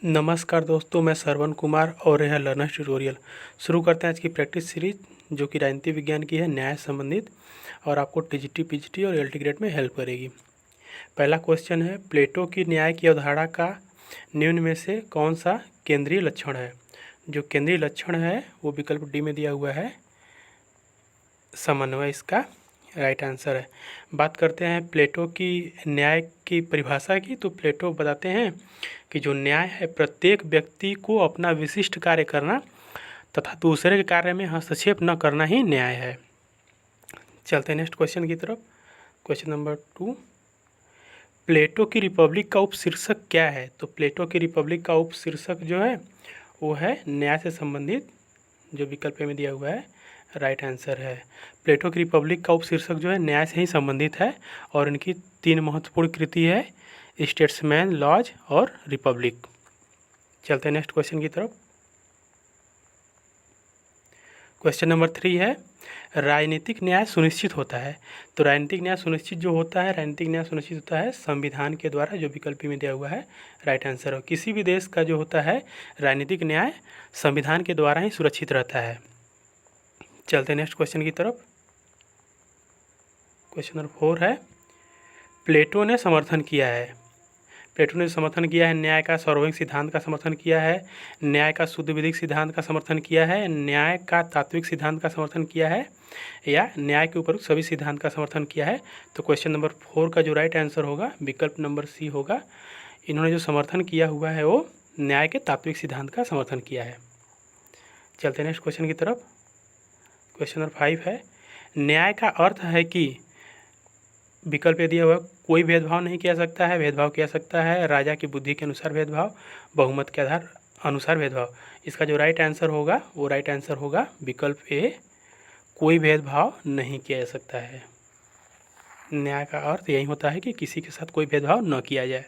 नमस्कार दोस्तों, मैं श्रवण कुमार और यह लर्नर्स ट्यूटोरियल। शुरू करते हैं आज की प्रैक्टिस सीरीज, जो कि राजनीति विज्ञान की है, न्याय संबंधित, और आपको टीजीटी, पीजीटी और एलटी ग्रेड में हेल्प करेगी। पहला क्वेश्चन है, प्लेटो की न्याय की अवधारणा का निम्न में से कौन सा केंद्रीय लक्षण है। जो केंद्रीय लक्षण है वो विकल्प डी में दिया हुआ है, समन्वय इसका राइट आंसर है। बात करते हैं प्लेटो की न्याय की परिभाषा की, तो प्लेटो बताते हैं कि जो न्याय है प्रत्येक व्यक्ति को अपना विशिष्ट कार्य करना तथा दूसरे के कार्य में हस्तक्षेप न करना ही न्याय है। चलते हैं नेक्स्ट क्वेश्चन की तरफ। क्वेश्चन नंबर 2, प्लेटो की रिपब्लिक का उपशीर्षक क्या है। तो प्लेटो की रिपब्लिक का उपशीर्षक जो है वो है न्याय से संबंधित, जो विकल्प में दिया हुआ है राइट आंसर है। प्लेटो की रिपब्लिक का उपशीर्षक जो है न्याय से ही संबंधित है और इनकी 3 महत्वपूर्ण कृति है, स्टेट्समैन, लॉज और रिपब्लिक। चलते हैं नेक्स्ट क्वेश्चन की तरफ। क्वेश्चन नंबर 3 है, राजनीतिक न्याय सुनिश्चित होता है। तो राजनीतिक न्याय सुनिश्चित जो होता है, राजनीतिक न्याय सुनिश्चित होता है संविधान के द्वारा, जो विकल्प में दिया हुआ है राइट आंसर है। किसी भी देश का जो होता है राजनीतिक न्याय संविधान के द्वारा ही सुरक्षित रहता है। चलते हैं नेक्स्ट क्वेश्चन की तरफ। क्वेश्चन नंबर 4 है, प्लेटो ने समर्थन किया है। प्लेटो ने समर्थन किया है न्याय का सार्वभौमिक सिद्धांत का समर्थन किया है, न्याय का शुद्ध विधिक सिद्धांत का समर्थन किया है, न्याय का तात्विक सिद्धांत का समर्थन किया है, या न्याय के ऊपर सभी सिद्धांत का समर्थन किया है। तो क्वेश्चन नंबर 4 का जो राइट आंसर होगा विकल्प नंबर सी होगा। इन्होंने जो समर्थन किया हुआ है वो न्याय के तात्विक सिद्धांत का समर्थन किया है। चलते हैं नेक्स्ट क्वेश्चन की तरफ। क्वेश्चन नंबर 5 है, न्याय का अर्थ है कि विकल्प दिया हुआ कोई भेदभाव नहीं किया सकता है, भेदभाव किया सकता है, राजा की बुद्धि के अनुसार भेदभाव, बहुमत के आधार अनुसार भेदभाव। इसका जो राइट आंसर होगा वो राइट आंसर होगा विकल्प ए, कोई भेदभाव नहीं किया जा सकता है। न्याय का अर्थ यही होता है कि किसी के साथ कोई भेदभाव न किया जाए।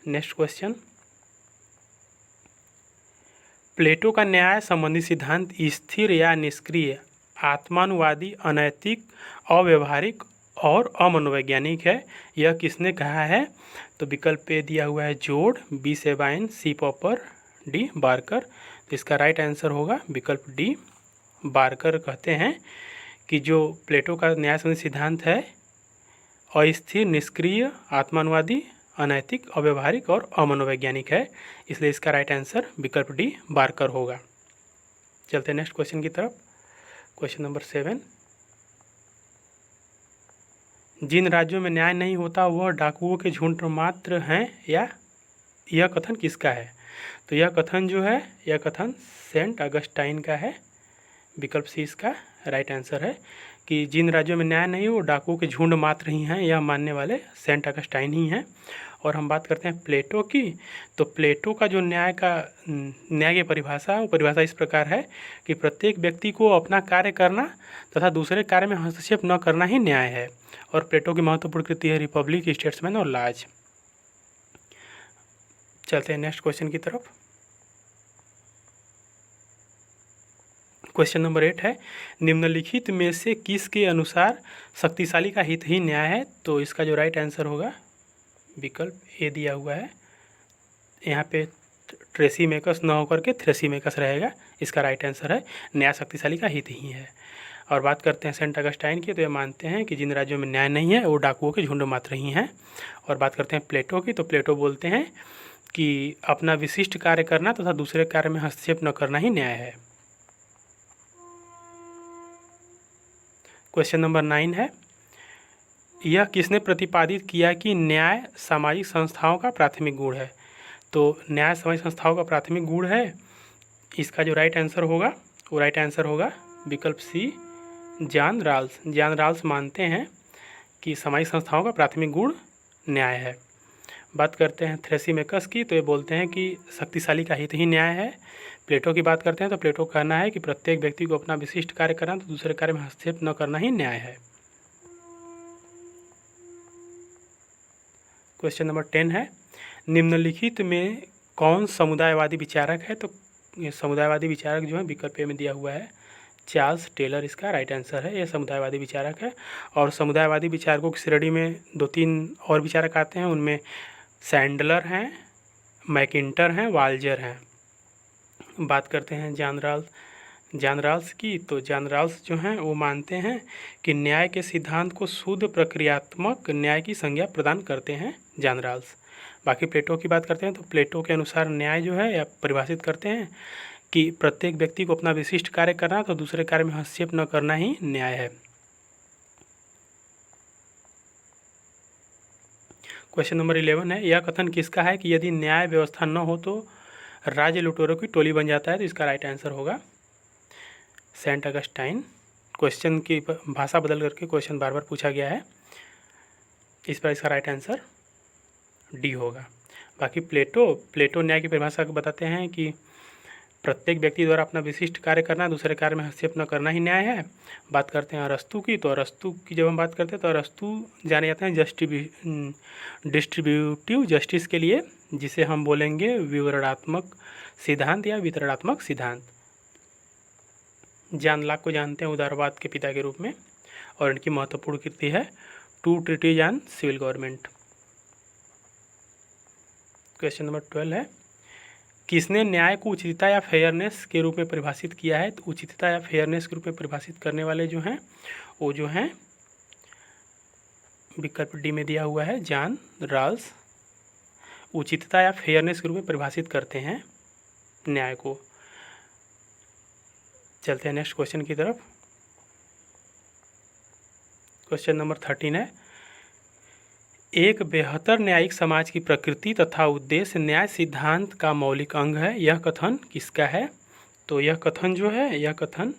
नेक्स्ट क्वेश्चन, प्लेटो का न्याय संबंधी सिद्धांत स्थिर या निष्क्रिय, आत्मानुवादी, अनैतिक, अव्यवहारिक और अमनोवैज्ञानिक है, यह किसने कहा है। तो विकल्प पे दिया हुआ है जोड, बी सेबाइन, सी पॉपर, डी बार्कर। तो इसका राइट आंसर होगा विकल्प डी, बार्कर कहते हैं कि जो प्लेटो का न्याय संबंधी सिद्धांत है अस्थिर, निष्क्रिय, आत्मानुवादी, अनैतिक, अव्यवहारिक और अमनोवैज्ञानिक है, इसलिए इसका राइट आंसर विकल्प डी बार्कर होगा। चलते हैं नेक्स्ट क्वेश्चन की तरफ। क्वेश्चन नंबर 7, जिन राज्यों में न्याय नहीं होता वह डाकुओं के झुंड मात्र हैं, या यह कथन किसका है। तो यह कथन जो है, यह कथन सेंट अगस्टाइन का है, विकल्प सी इसका राइट आंसर है कि जिन राज्यों में न्याय नहीं वो डाकुओं के झुंड मात्र ही हैं, यह मानने वाले सेंट अगस्टाइन ही हैं। और हम बात करते हैं प्लेटो की, तो प्लेटो का जो न्याय की परिभाषा, वो परिभाषा इस प्रकार है कि प्रत्येक व्यक्ति को अपना कार्य करना तथा दूसरे कार्य में हस्तक्षेप न करना ही न्याय है। और प्लेटो की महत्वपूर्ण कृति है रिपब्लिक, स्टेट्समैन और लॉज। चलते हैं नेक्स्ट क्वेश्चन की तरफ। क्वेश्चन नंबर 8 है, निम्नलिखित में से किसके अनुसार शक्तिशाली का हित ही न्याय है। तो इसका जो राइट आंसर होगा विकल्प ए दिया हुआ है, यहाँ पे ट्रेसी मेकर्स न होकर के थ्रेसी मेकर्स रहेगा, इसका राइट आंसर है न्याय शक्तिशाली का हित ही है। और बात करते हैं सेंट अगस्टाइन की, तो ये मानते हैं कि जिन राज्यों में न्याय नहीं है वो डाकुओं के झुंड मात्र ही हैं। और बात करते हैं प्लेटो की, तो प्लेटो बोलते हैं कि अपना विशिष्ट कार्य करना तथा दूसरे कार्य में हस्तक्षेप न करना ही न्याय है। क्वेश्चन नंबर 9 है, यह किसने प्रतिपादित किया कि न्याय सामाजिक संस्थाओं का प्राथमिक गुण है। तो न्याय सामाजिक संस्थाओं का प्राथमिक गुण है, इसका जो राइट आंसर होगा वो राइट आंसर होगा विकल्प सी, जॉन राल्स। जॉन राल्स मानते हैं कि सामाजिक संस्थाओं का प्राथमिक गुण न्याय है। बात करते हैं थ्रेसी मेकर्स की, तो ये बोलते हैं कि शक्तिशाली का हित ही न्याय है। प्लेटो की बात करते हैं तो प्लेटो का कहना है कि प्रत्येक व्यक्ति को अपना विशिष्ट कार्य करना तो दूसरे कार्य में हस्तक्षेप न करना ही न्याय है। क्वेश्चन नंबर 10 है, निम्नलिखित में कौन समुदायवादी विचारक है। तो ये समुदायवादी विचारक जो है विकल्प में दिया हुआ है चार्ल्स टेलर, इसका राइट आंसर है, ये समुदायवादी विचारक है। और समुदायवादी विचारकों की श्रेणी में 2-3 और विचारक आते हैं, उनमें सैंडलर हैं, मैकिन्टर हैं, वाल्जर हैं। बात करते हैं जॉन राल्स की, तो जॉन राल्स जो हैं वो मानते हैं कि न्याय के सिद्धांत को शुद्ध प्रक्रियात्मक न्याय की संज्ञा प्रदान करते हैं जॉन राल्स। बाकी प्लेटो की बात करते हैं तो प्लेटो के अनुसार न्याय जो है या परिभाषित करते हैं कि प्रत्येक व्यक्ति को अपना विशिष्ट कार्य करना तो दूसरे कार्य में हस्तक्षेप न करना ही न्याय है। क्वेश्चन नंबर 11 है, यह कथन किसका है कि यदि न्याय व्यवस्था न हो तो राज्य लुटेरों की टोली बन जाता है? तो इसका राइट आंसर होगा सेंट अगस्टाइन। क्वेश्चन की भाषा बदल करके क्वेश्चन बार बार पूछा गया है, इस पर इसका राइट आंसर डी होगा। बाकी प्लेटो न्याय की परिभाषा को बताते हैं कि प्रत्येक व्यक्ति द्वारा अपना विशिष्ट कार्य करना, दूसरे कार्य में हस्तक्षेप न करना ही न्याय है। बात करते हैं अरस्तू की, तो अरस्तू की जब हम बात करते हैं तो अरस्तू जाने जाते हैं डिस्ट्रीब्यूटिव जस्टिस के लिए, जिसे हम बोलेंगे विवरणात्मक सिद्धांत या वितरणात्मक सिद्धांत। जॉन लॉक को जानते हैं उदारवाद के पिता के रूप में, और इनकी महत्वपूर्ण कृति है two treatises on civil government. Question number 12 है, किसने न्याय को उचितता या फेयरनेस के रूप में परिभाषित किया है? तो उचितता या फेयरनेस के रूप में परिभाषित करने वाले जो हैं वो जो हैं विकल्प डी में दिया हुआ है जॉन राल्स उचितता या फेयरनेस के रूप में परिभाषित करते हैं न्याय को। चलते हैं नेक्स्ट क्वेश्चन की तरफ। क्वेश्चन नंबर 13 है, एक बेहतर न्यायिक समाज की प्रकृति तथा उद्देश्य न्याय सिद्धांत का मौलिक अंग है, यह कथन किसका है? तो यह कथन जो है, यह कथन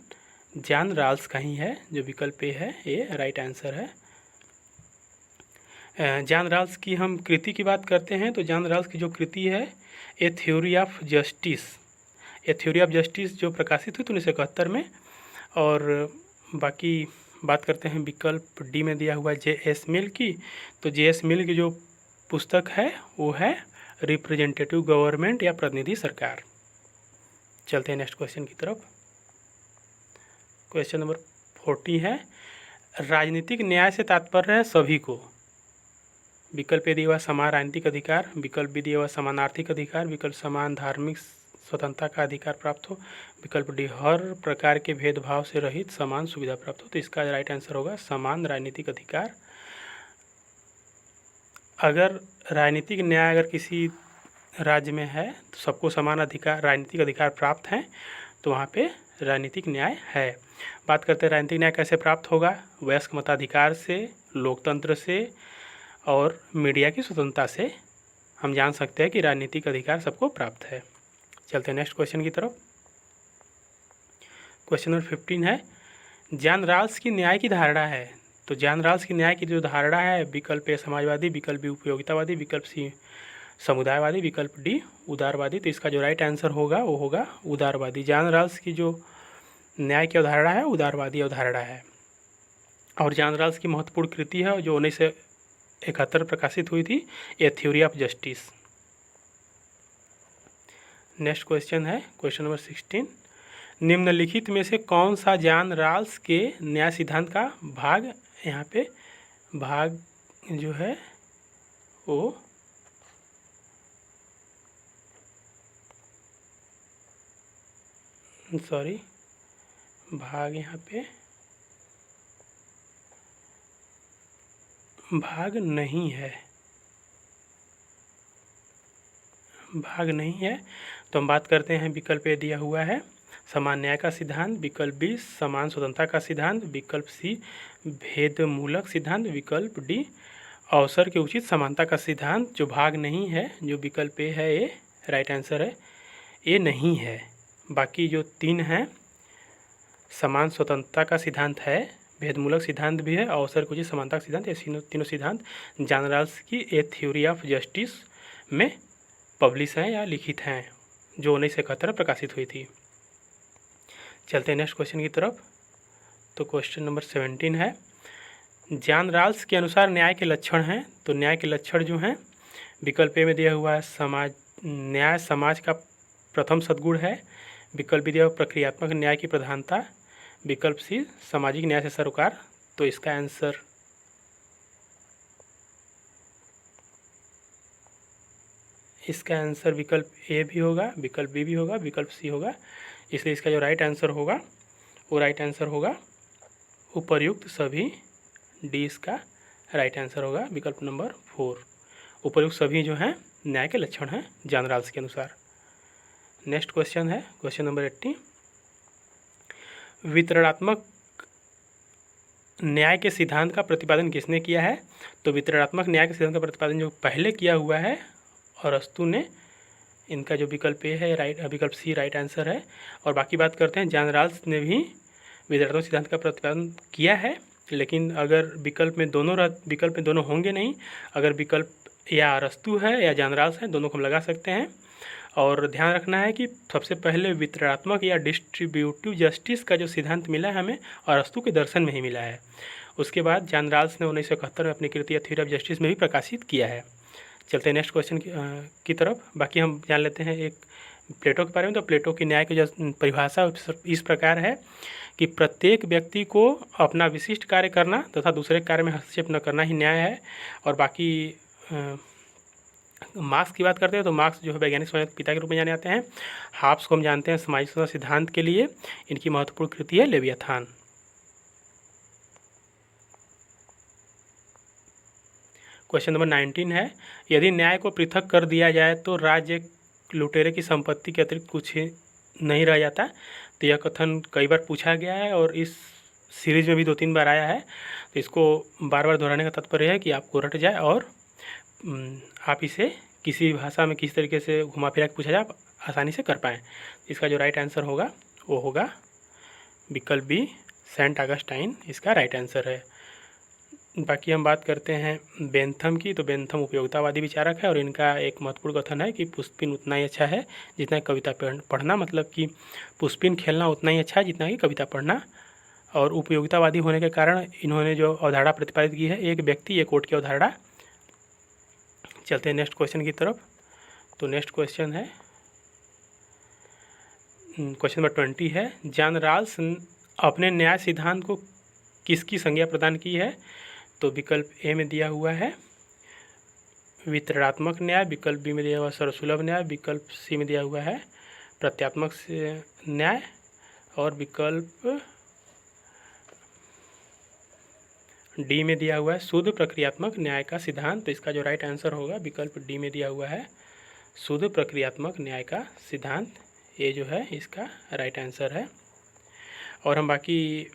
जॉन राल्स का ही है, जो विकल्प ए है, ये राइट आंसर है। जॉन राल्स की हम कृति की बात करते हैं तो जॉन राल्स की जो कृति है ए theory of justice, A theory of justice जो प्रकाशित हुई 1971 में। और बाकी बात करते हैं विकल्प डी में दिया हुआ जे.एस. मिल की, तो जे.एस. मिल की जो पुस्तक है वो है रिप्रेजेंटेटिव गवर्नमेंट या प्रतिनिधि सरकार। चलते हैं नेक्स्ट क्वेश्चन की तरफ। क्वेश्चन नंबर 40 है, राजनीतिक न्याय से तात्पर्य है सभी को। विकल्प ए दिया हुआ समान राजनीतिक अधिकार, विकल्प बी दिया हुआ समान आर्थिक अधिकार, विकल्प समान धार्मिक स्वतंत्रता का अधिकार प्राप्त हो, विकल्प डी हर प्रकार के भेदभाव से रहित समान सुविधा प्राप्त हो। तो इसका राइट आंसर होगा समान राजनीतिक अधिकार। अगर राजनीतिक न्याय अगर किसी राज्य में है तो सबको समान अधिकार, राजनीतिक अधिकार प्राप्त हैं, तो वहाँ पे राजनीतिक न्याय है। बात करते हैं राजनीतिक न्याय कैसे प्राप्त होगा? वयस्क मताधिकार से, लोकतंत्र से और मीडिया की स्वतंत्रता से हम जान सकते हैं कि राजनीतिक अधिकार सबको प्राप्त है। चलते हैं नेक्स्ट क्वेश्चन की तरफ। क्वेश्चन नंबर 15 है, जॉन राल्स की न्याय की धारणा है। तो जॉन राल्स की न्याय की जो धारणा है, विकल्प ए समाजवादी, विकल्प बी उपयोगितावादी, विकल्प सी समुदायवादी, विकल्प डी उदारवादी। तो इसका जो राइट आंसर होगा वो होगा उदारवादी। जॉन राल्स की जो न्याय की अवधारणा है उदारवादी अवधारणा है। और जॉन राल्स की महत्वपूर्ण कृति है जो 1971 प्रकाशित हुई थी, ए theory of justice. Next question है क्वेश्चन नंबर 16, निम्नलिखित में से कौन सा जॉन राल्स के न्याय सिद्धांत का भाग, यहाँ पे भाग जो है वो भाग यहाँ पे भाग नहीं है, भाग नहीं है। तो हम बात करते हैं विकल्प ए दिया हुआ है समान न्याय का सिद्धांत, विकल्प बी समान स्वतंत्रता का सिद्धांत, विकल्प सी भेदमूलक सिद्धांत, विकल्प डी अवसर के उचित समानता का सिद्धांत। जो भाग नहीं है, जो विकल्प ए है, ये राइट आंसर है, ये नहीं है। बाकी जो 3 हैं, समान स्वतंत्रता का सिद्धांत है, भेदमूलक सिद्धांत भी है, अवसर के उचित समानता का सिद्धांत, ये तीनों सिद्धांत जॉन राल्स की ए थ्योरी ऑफ जस्टिस में पब्लिश हैं या लिखित हैं, जो 1971 में प्रकाशित हुई थी। चलते हैं नेक्स्ट क्वेश्चन की तरफ। तो क्वेश्चन नंबर 17 है, जॉन राल्स के अनुसार न्याय के लक्षण हैं। तो न्याय के लक्षण जो हैं विकल्प ए में दिया हुआ है न्याय समाज का प्रथम सद्गुण है, विकल्प बी दिया हुआ प्रक्रियात्मक न्याय की प्रधानता, विकल्प सी सामाजिक न्याय से सरोकार। तो इसका आंसर इसका आंसर विकल्प ए भी होगा, विकल्प बी भी होगा, विकल्प सी होगा। इसलिए इसका जो राइट आंसर होगा वो राइट आंसर होगा उपर्युक्त सभी। डी इसका राइट आंसर होगा, विकल्प नंबर 4। उपर्युक्त सभी जो हैं न्याय के लक्षण हैं जॉन रॉल्स के अनुसार। नेक्स्ट क्वेश्चन है क्वेश्चन नंबर 80। वितरणात्मक न्याय के सिद्धांत का प्रतिपादन किसने किया है? तो वितरणात्मक न्याय के सिद्धांत का प्रतिपादन जो पहले किया हुआ है अरस्तु ने। इनका जो विकल्प ए है राइट, विकल्प सी राइट आंसर है। और बाकी बात करते हैं, जॉन रॉल्स ने भी वितरणात्मक सिद्धांत का प्रतिपादन किया है, लेकिन अगर विकल्प में दोनों होंगे नहीं। अगर विकल्प या अरस्तु है या जॉन रॉल्स है, दोनों को हम लगा सकते हैं। और ध्यान रखना है कि सबसे पहले वितरणात्मक या डिस्ट्रीब्यूटिव जस्टिस का जो सिद्धांत मिला है हमें अरस्तु के दर्शन में ही मिला है। उसके बाद जॉन रॉल्स ने 1971 में अपनी कृति थ्योरी ऑफ जस्टिस में भी प्रकाशित किया है। चलते हैं नेक्स्ट क्वेश्चन की तरफ। बाकी हम जान लेते हैं एक प्लेटो के बारे में। तो प्लेटो की न्याय की जो परिभाषा इस प्रकार है कि प्रत्येक व्यक्ति को अपना विशिष्ट कार्य करना तथा दूसरे कार्य में हस्तक्षेप न करना ही न्याय है। और बाकी मार्क्स की बात करते हैं तो मार्क्स जो है वैज्ञानिक समाज के पिता के रूप में जाने जाते हैं। हाब्स को हम जानते हैं सामाजिक सिद्धांत के लिए। इनकी महत्वपूर्ण कृति है लेवियाथान। क्वेश्चन नंबर 19 है, यदि न्याय को पृथक कर दिया जाए तो राज्य लुटेरे की संपत्ति के अतिरिक्त कुछ नहीं रह जाता। तो यह कथन कई बार पूछा गया है और इस सीरीज में भी 2-3 बार आया है। तो इसको बार बार दोहराने का तात्पर्य है कि आपको रट जाए और आप इसे किसी भाषा में किस तरीके से घुमा फिरा के पूछा जाए आप आसानी से कर पाएँ। इसका जो राइट आंसर होगा वो होगा विकल्प बी, सेंट ऑगस्टाइन इसका राइट आंसर है। बाकी हम बात करते हैं बेंथम की। तो बेंथम उपयोगितावादी विचारक है और इनका एक महत्वपूर्ण कथन है कि पुष्पिन उतना ही अच्छा है जितना कविता पढ़ना। मतलब कि पुष्पिन खेलना उतना ही अच्छा है जितना कि कविता पढ़ना। और उपयोगितावादी होने के कारण इन्होंने जो अवधारणा प्रतिपादित की है, एक व्यक्ति एक वोट की अवधारणा। चलते हैं नेक्स्ट क्वेश्चन की तरफ। तो नेक्स्ट क्वेश्चन है क्वेश्चन नंबर 20 है, जॉन रॉल्स अपने न्याय सिद्धांत को किसकी संज्ञा प्रदान की है? तो विकल्प ए में दिया हुआ है वितरणात्मक न्याय, विकल्प बी में दिया हुआ सर्वसुलभ न्याय, विकल्प सी में दिया हुआ है प्रत्यात्मक न्याय और विकल्प डी में दिया हुआ है शुद्ध प्रक्रियात्मक न्याय का सिद्धांत। तो इसका जो राइट आंसर होगा विकल्प डी में दिया हुआ है शुद्ध प्रक्रियात्मक न्याय का सिद्धांत। ये जो है इसका राइट आंसर है। और हम बाकी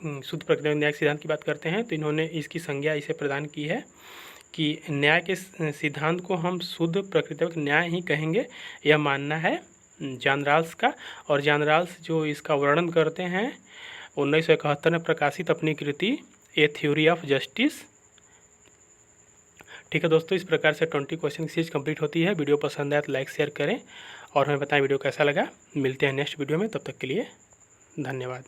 शुद्ध प्रक्रियात्मक न्याय सिद्धांत की बात करते हैं तो इन्होंने इसकी संज्ञा इसे प्रदान की है कि न्याय के सिद्धांत को हम शुद्ध प्रक्रियात्मक न्याय ही कहेंगे, यह मानना है जॉन रॉल्स का। और जॉन रॉल्स जो इसका वर्णन करते हैं 1971 में प्रकाशित अपनी कृति ए थ्योरी ऑफ जस्टिस। ठीक है दोस्तों, इस प्रकार से 20 क्वेश्चन की सीरीज कंप्लीट होती है। वीडियो पसंद आए तो लाइक शेयर करें और हमें बताएं वीडियो कैसा लगा। मिलते हैं नेक्स्ट वीडियो में, तब तक के लिए धन्यवाद।